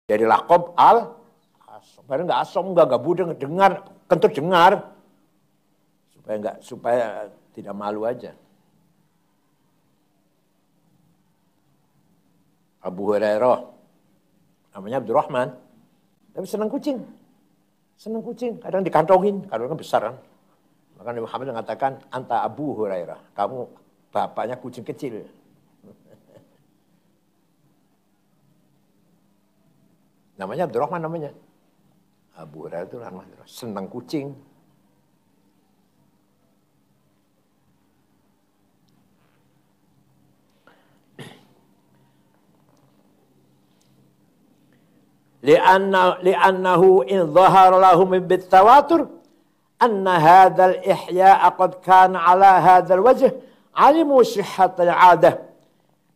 Jadi lakob al-asom. Padahal nggak asom, nggak budeng, dengar, kentut dengar. Supaya tidak malu aja. Abu Hurairah, namanya Abdurrahman, tapi senang kucing. Senang kucing, kadang dikantongin, kantongnya besar kan. Maka Nabi Muhammad mengatakan, anta Abu Hurairah, kamu bapaknya kucing kecil. Namanya Abdurrahman namanya. Abu Hurairah itu namanya senang kucing. Li'annahu in dhahara lahum bitawatur anna hadzal ihya'a qad kana 'ala hadzal wajh 'alimu sihhatal 'adah.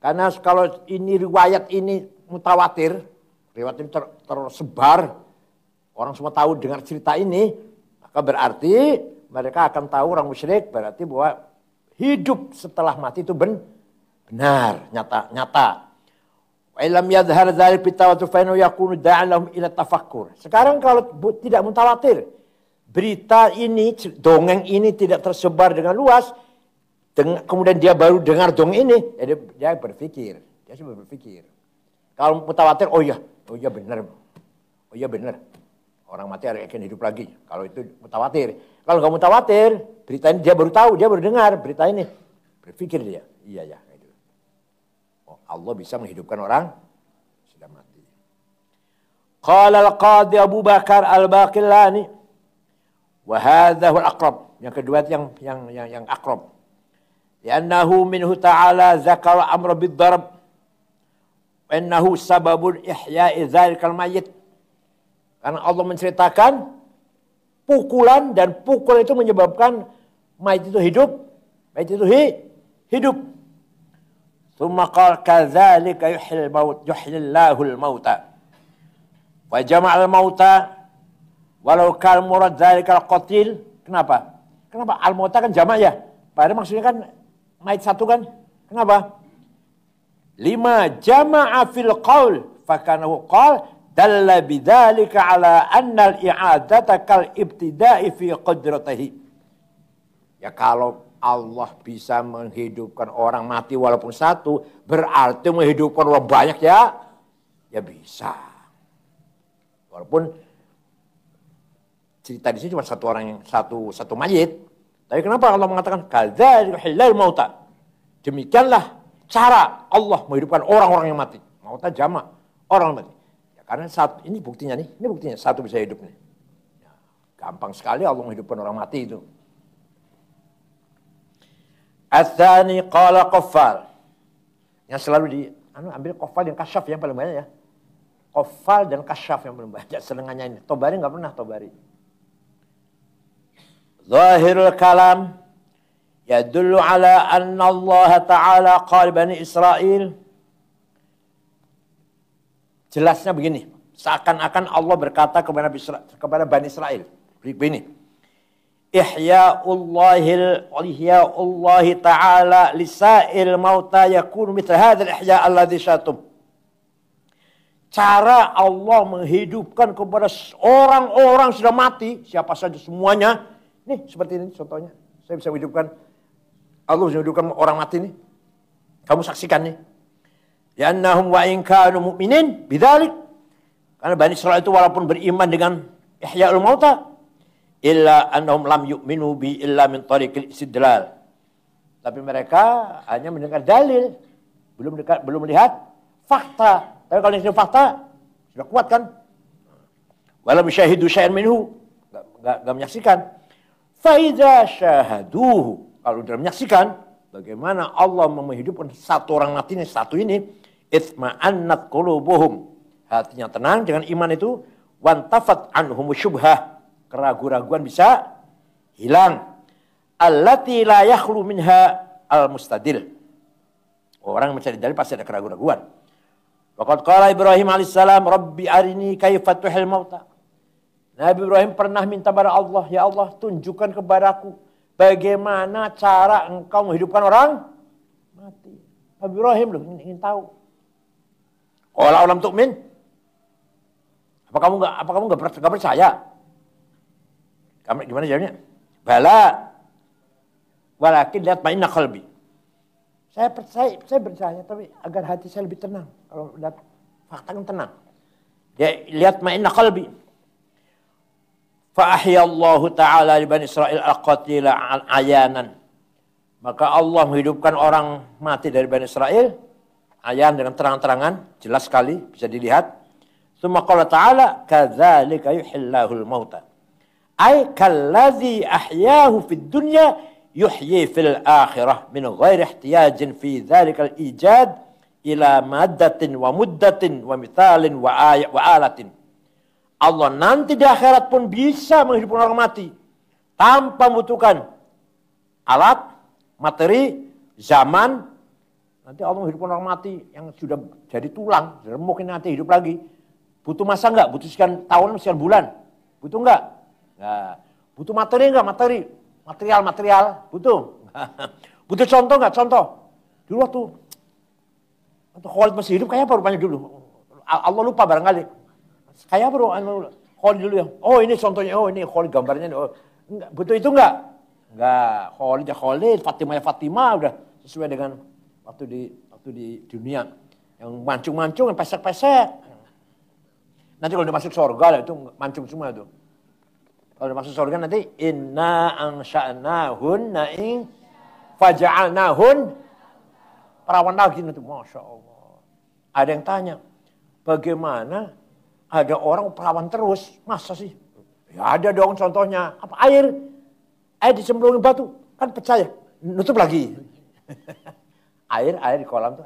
Karena kalau ini riwayat ini mutawatir, riwayat ini tersebar, orang semua tahu dengar cerita ini, maka berarti mereka akan tahu orang musyrik berarti bahwa hidup setelah mati itu benar, nyata. Ilam yadhhar dzalik bitawatur fa innahu yakunu da'an lahum ila tafakkur. Sekarang kalau tidak mutawatir, berita ini, dongeng ini tidak tersebar dengan luas, kemudian dia baru dengar dongeng ini, jadi dia berpikir, dia cuma berpikir. Kalau mutawatir, oh iya benar, orang mati akan hidup lagi. Kalau itu mutawatir. Kalau nggak mutawatir, berita ini dia baru tahu, dia baru dengar berita ini, berpikir dia, iya ya. Allah bisa menghidupkan orang sudah mati. Qala al-Qadhi Abu Bakar al-Baqillani wa hadha huwa al-aqrab. Yang kedua yang akrab. Li'annahu minhu ta'ala zakara amra bid-darb wa innahu sababul ihya'i dzalikal mayyit. Karena Allah menceritakan pukulan dan pukul itu menyebabkan mayit itu hidup, mayit itu hidup. Tsumma qala kadzalika yuhyillahu al-mauta wa jama'al mauta walau kal murad dzalikal qatil. Kenapa al-mauta kan jamak ya? Padahal maksudnya kan mayit satu kan? Kenapa? Lima jama'a fil qaul fakanahu qala dalla bidzalika ala anna al-i'adata kal ibtida'i fi qadratihi. Ya kalau Allah bisa menghidupkan orang mati walaupun satu, berarti menghidupkan orang banyak ya bisa. Walaupun cerita di sini cuma satu orang yang satu mayit, tapi kenapa Allah mengatakan kadzalika yuhyil mauta? Demikianlah cara Allah menghidupkan orang-orang yang mati. Mauta jamak orang mati. Ya, karena ini buktinya satu bisa hidup nih. Ya, gampang sekali Allah menghidupkan orang mati itu. Ats-tsani qala Qaffal. Yang selalu ambil Qaffal dan Kasyaf yang paling banyak ya. Qaffal dan Kasyaf yang paling banyak selengannya ini. Tobari enggak pernah Tobari. Zahirul kalam yadullu ala anna Allah Ta'ala qala Bani Israel. Jelasnya begini, seakan-akan Allah berkata kepada Bani Israel. Begini. Ihya'ullahi ta'ala lisa'il mauta yakunu mithla hadzal ihya' alladhi syatum. Cara Allah menghidupkan kepada orang-orang sudah mati, siapa saja semuanya. Nih seperti ini contohnya. Saya bisa menghidupkan, Allah bisa menghidupkan orang mati nih. Kamu saksikan nih. Li'annahum wa in kanu mu'minin bidzalik. Karena Bani Israil itu walaupun beriman dengan ihya'ul mauta, illa annahum lam yu'minu bi illa min tariqil istidlal. Tapi mereka hanya mendengar dalil, belum melihat fakta. Tapi kalau ini fakta sudah kuat kan? Walam syahidu syai'an minhu, enggak menyaksikan. Fa idza syahaduhu, kalau sudah menyaksikan bagaimana Allah menghidupkan satu orang mati ini, satu ini, itma'annat qulubuhum, hatinya tenang dengan iman itu, wantafat anhum syubhah, keraguan-raguan bisa hilang. Allati la yakhlu minha al-mustadil. Orang mencari dalil pasti ada keraguan-raguan. Waqad qala Ibrahim alaihissalam, Rabbi arini kaifa tuhil mauta. Nabi Ibrahim pernah minta kepada Allah, ya Allah tunjukkan kepadaku bagaimana cara engkau menghidupkan orang mati. Nabi Ibrahim loh ingin tahu. Qala alam tu'min? Apa kamu nggak percaya? Kamu gimana jawabnya? Bala. Walakin lihat ma'inna qalbi. Saya percaya, tapi agar hati saya lebih tenang. Kalau lihat fakta kan tenang. Dia lihat ma'inna qalbi. Fa ahyallahu ta'ala li bani Israil al-qatila ayanan. Maka Allah menghidupkan orang mati dari Bani Israel, ayan dengan terang-terangan, jelas sekali, bisa dilihat. Tsumma qala ta'ala, kadzalika yuhyillahul mauta. Ay kallazi ahyahu fid dunya yuhyi fil akhirah min ghairi ihtiyajin fi dzalikal ijad ila maddatin wa muddatin wa mithalin wa alatin. Allah nanti di akhirat pun bisa menghidupkan orang mati tanpa membutuhkan alat, materi, zaman. Nanti Allah menghidupkan orang mati yang sudah jadi tulang, remuk ini nanti hidup lagi. Butuh masa enggak? Butuh sekian tahun, sekian bulan? Butuh enggak? Nah, butuh materi enggak? Material, butuh. Butuh contoh enggak? Contoh. Dulu waktu Khalid masih hidup, kayak apa rupanya dulu? Allah lupa barangkali. Kayak apa Khalid dulu ya? Oh ini contohnya, oh ini Khalid gambarnya. Oh, enggak, butuh itu enggak? Enggak, Khalid, Fatimah udah sesuai dengan waktu di dunia. Yang mancung-mancung, yang pesek-pesek. Nanti kalau udah masuk surga lah itu mancung semua itu. Kalau udah masuk surga nanti inna ansha'nahunna in faja'alnahun perawan lagi itu, Masya Allah. Ada yang tanya, bagaimana ada orang perawan terus? Masa sih? Ya ada dong contohnya. Apa? Air dicemplungin batu, kan pecah ya, nutup lagi. air di kolam tuh,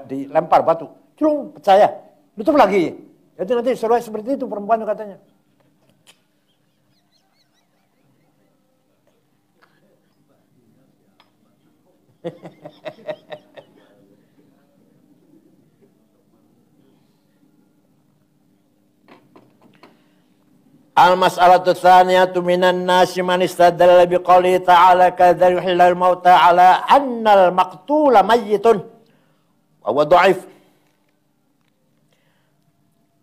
dilempar batu, celung pecah ya, nutup lagi. Jadi nanti seperti itu perempuan katanya. Al-mas'alatu tsaniyatu minan nasi man istadalla biqouli ta'ala kadzal yuhyil mauta ala annal maqtula mayyitun wa huwa dha'if.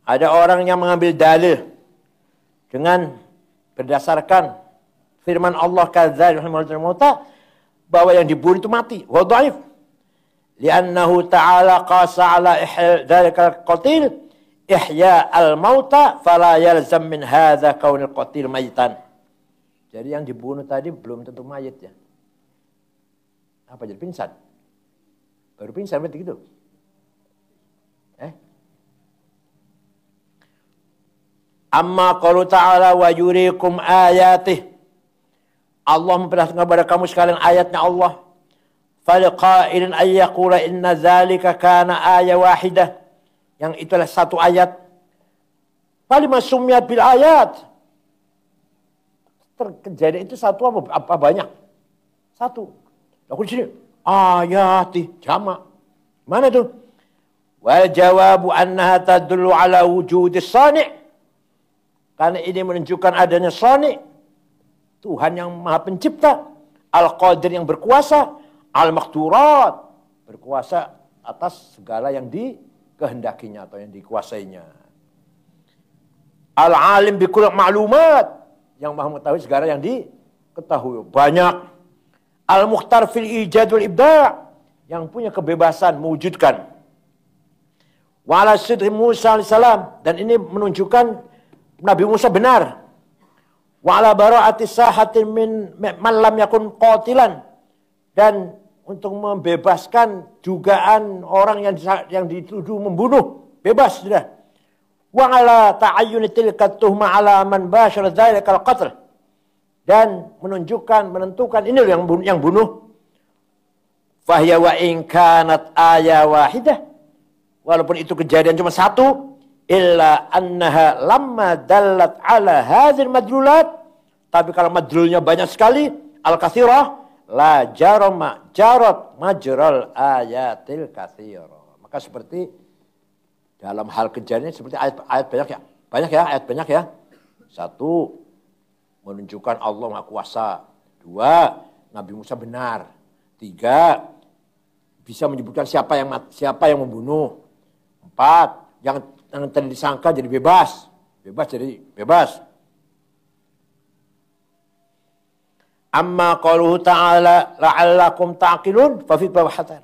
Ada orang yang mengambil dalil dengan berdasarkan firman Allah kadzal yuhyil mauta bahwa yang dibunuh itu mati, wa dha'if. Li'annahu ta'ala qasa ala ihya dzalikal qatil ihya al-mauta fala yalzam min hadza kaunil qatil mayitan. Jadi yang dibunuh tadi belum tentu mayit ya. Apa jadi pingsan? Baru pingsan berarti gitu. Amma qalu ta'ala wa yuriikum ayatih. Allah memperlihatkan kepada kamu sekalian ayatnya Allah. Faliqa'ilin ayyaqula inna dzalika kana ayat wahidah. Yang itulah satu ayat. Falima sumiyat bil ayat. Kejadian itu satu apa banyak? Satu. Aku di sini ayati jamak. Mana itu? Wal jawabu annaha tadullu ala wujudis sani'. Karena ini menunjukkan adanya sani'. Tuhan yang Maha Pencipta, Al-Qadir yang berkuasa, Al-Maqturat berkuasa atas segala yang dikehendakinya atau yang dikuasainya. Al-Alim bikul ma'lumat yang Maha mengetahui segala yang diketahui. Banyak. Al-Mukhtar fil ijad wal ibda' yang punya kebebasan mewujudkan. Wa ala sidri Musa alaihissalam, dan ini menunjukkan Nabi Musa benar. Wa ala bara'ati sahatin min man lam yakun qatilan, dan untuk membebaskan dugaan orang yang dituduh membunuh, bebas sudah. Wa ala ta'ayyun tilka tuhma ala man bashara dzalikal qatl, dan menentukan ini yang bunuh. Fahiya wa in kanat aya wahidah, walaupun itu kejadian cuma satu, illa annaha lamma dallat ala hadzal madlulat, tapi kalau madlulnya banyak sekali, al-katsirah, la jarama jarat majral ayatil katsirah. Maka seperti dalam hal kejadian seperti ayat banyak ya. Satu, menunjukkan Allah Maha Kuasa. Dua, Nabi Musa benar. Tiga, bisa menyebutkan siapa yang membunuh. Empat, yang tadi disangka jadi bebas. Bebas jadi bebas. Amma qaluhu ta'ala la'allakum ta'qilun fa fi babahatan.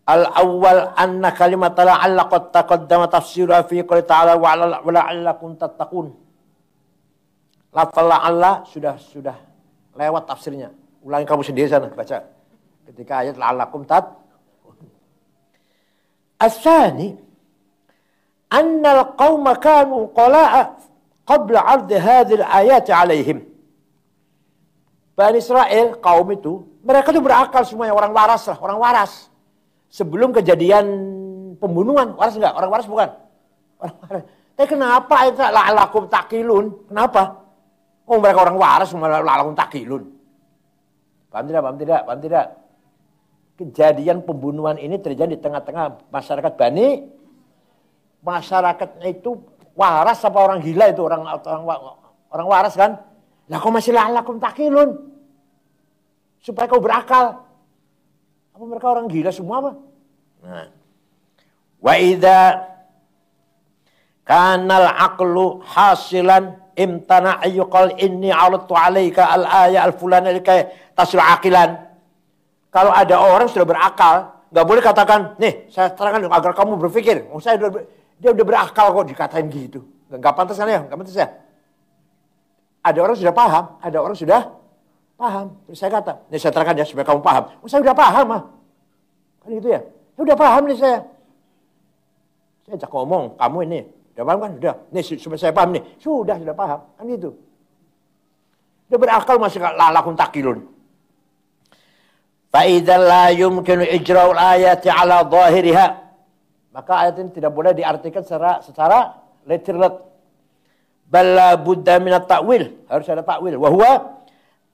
Al-awwal anna kalimat la'alla qad taqaddama tafsiruha fi qouli ta'ala wa la'allakum tattaqun. Lafal la'alla sudah lewat tafsirnya. Ulangi kamu sendiri sana baca. Ketika ayat la'allakum tattaqun. As-tsani anna al-qauma kanu qala'a qabla 'ardhi hadhihi al-ayati 'alaihim. Bani Israel, kaum itu, mereka tuh berakal semuanya, orang waras lah, orang waras. Sebelum kejadian pembunuhan, waras enggak? Orang waras bukan? Orang waras. Tapi kenapa itu la'alakum taqilun? Kenapa? Oh mereka orang waras, malah la'alakum taqilun. Paham tidak? Paham tidak? Paham tidak? Kejadian pembunuhan ini terjadi di tengah-tengah masyarakat Bani. Masyarakatnya itu waras apa orang gila itu? Orang waras kan? Lah kau masih la'alakum taqilun. Supaya kau berakal. Apa mereka orang gila semua apa? Nah. Wa idza kana al-aqlu hasilan imtana ayyuqal inni 'aladtu 'alaika al-aya al-fulana likay tasru aqilan. Kalau ada orang sudah berakal, enggak boleh katakan, "Nih, saya terangkan agar kamu berpikir." Oh, dia udah berakal kok dikatain gitu. Enggak pantas kan ya? Enggak pantas ya? Ada orang sudah paham, ada orang sudah paham. Terus saya kata, ini saya terangkan ya supaya kamu paham. Oh, saya sudah paham ah. Kan gitu ya. Saya sudah paham nih saya. Saya ajak ngomong, kamu ini. Sudah paham kan? Sudah. Nih supaya saya paham nih. Sudah paham. Kan gitu. Dia berakal masih la'alakum taqilun. Fa'idha la yumkinu ijra'ul ayati ala zahiriha. Maka ayat ini tidak boleh diartikan secara literal. Bala budda minat ta'wil. Harus ada ta'wil. Wahuwa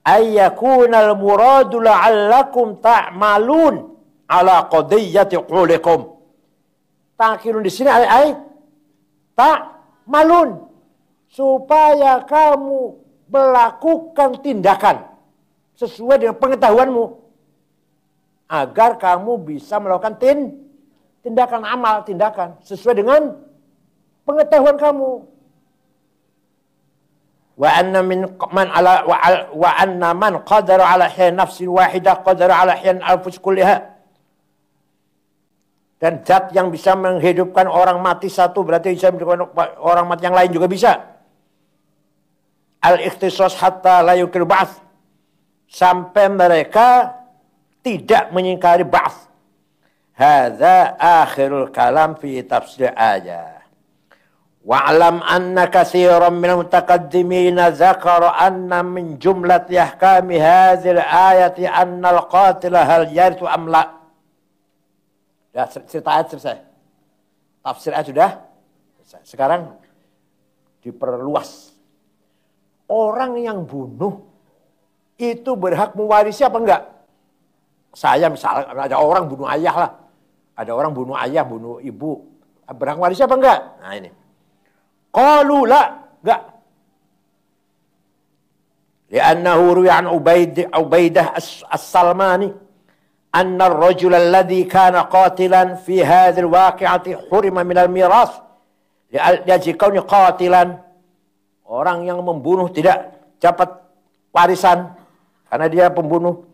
ayyakunal muradu la'allakum ta'malun ala qadiyyati qulikum. Ta'kilun di sini ay ta'malun. Supaya kamu melakukan tindakan sesuai dengan pengetahuanmu. Agar kamu bisa melakukan tindakan amal, tindakan sesuai dengan pengetahuan kamu. Wa anna man qadara ala ihya nafsin wahidah qadara ala ihya al-anfus kulliha. Dan zat yang bisa menghidupkan orang mati satu berarti bisa menghidupkan orang mati yang lain juga bisa. Al-ikhtisas hatta la yukil ba'ats. Sampai mereka tidak mengingkari ba'ats. Hadza akhirul kalam fi tafsir ayat. Wa'lam anna katsiran minal mutaqaddimina dzakara anna min jumlati ahkami hadzal ayati anna al-qatila hal yarithu am la. Ya, cerita ayat selesai. Tafsir ayat sudah selesai. Sekarang diperluas. Orang yang bunuh itu berhak mewarisi apa enggak? Saya misalnya ada orang bunuh ayah lah. Ada orang bunuh ayah, bunuh ibu. Berhak mewarisi apa enggak? Nah ini. Qalu la, enggak. Li'annahu ruwi'a an Ubaidah as-Salmani anna ar-rajul alladhi kana qatilan fi hadhihi al-waqi'ati hurima min al-miras li'ajli kauni qatilan. Orang yang membunuh tidak dapat warisan karena dia pembunuh.